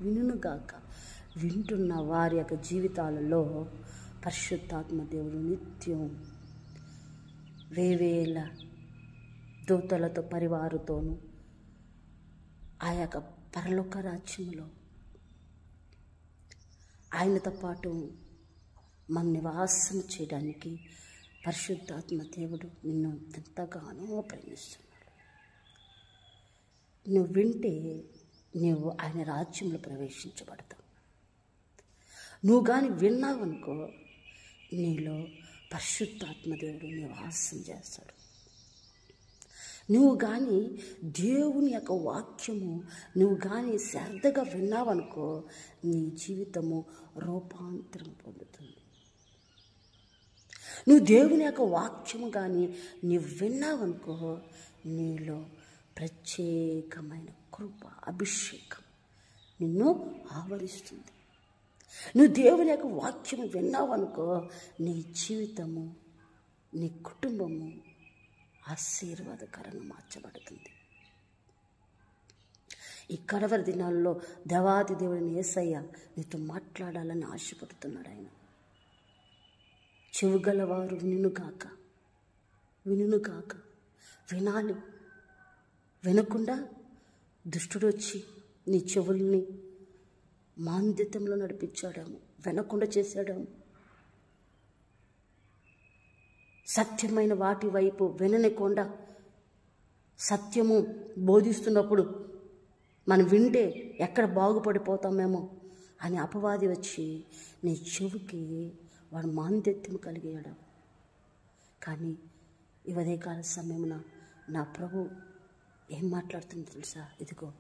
వినుగాక. వింటున్న వారి యొక్క జీవితాలలో పరిశుద్ధాత్మ దేవుడు నిత్యం వేవేల దూతలతో పరివారుతోనూ ఆ యొక్క పరలోక రాజ్యములో ఆయనతో పాటు మన నివాసం చేయడానికి పరిశుద్ధాత్మ దేవుడు నిన్ను ఎంతగానో ప్రేమిస్తున్నాడు. నువ్వు వింటే నువ్వు ఆయన రాజ్యంలో ప్రవేశించబడతావు. నువ్వు కానీ విన్నావనుకో నీలో పరిశుద్ధాత్మ దేవుడు నివాసం చేస్తాడు. నువ్వు కానీ దేవుని యొక్క వాక్యము నువ్వు కానీ శ్రద్ధగా విన్నావనుకో నీ జీవితము రూపాంతరం పొందుతుంది. నువ్వు దేవుని యొక్క వాక్యము కానీ నువ్వు విన్నావనుకో నీలో ప్రత్యేకమైన కృప అభిషేకం నిన్ను ఆవరిస్తుంది. నువ్వు దేవుని యొక్క వాక్యము విన్నావనుకో నీ జీవితము నీ కుటుంబము ఆశీర్వాదకరంగా మార్చబడుతుంది. ఈ కడవరి దినాల్లో దేవాది దేవుడిని యేసయ్య నీతో మాట్లాడాలని ఆశపడుతున్నాడు. ఆయన చెవుగలవారు వినుగాక. వినాలి. వినకుండా దుష్టుడు వచ్చి నీ చెవుల్ని మాంద్యతంలో నడిపించాడేమో, వినకుండా చేశాడేమో. సత్యమైన వాటి వైపు విననికుండా సత్యము బోధిస్తున్నప్పుడు మనం వింటే ఎక్కడ బాగుపడిపోతామేమో అని అపవాది వచ్చి నీ చెవికి వాడు మాంద్యత్యం కలిగేయడం. కానీ ఈ ఉదయకాల సమయమున నా ప్రభు ఏం మాట్లాడుతుందో తెలుసా? ఇదిగో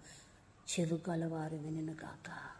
చెవి గలవారు వినుగాక.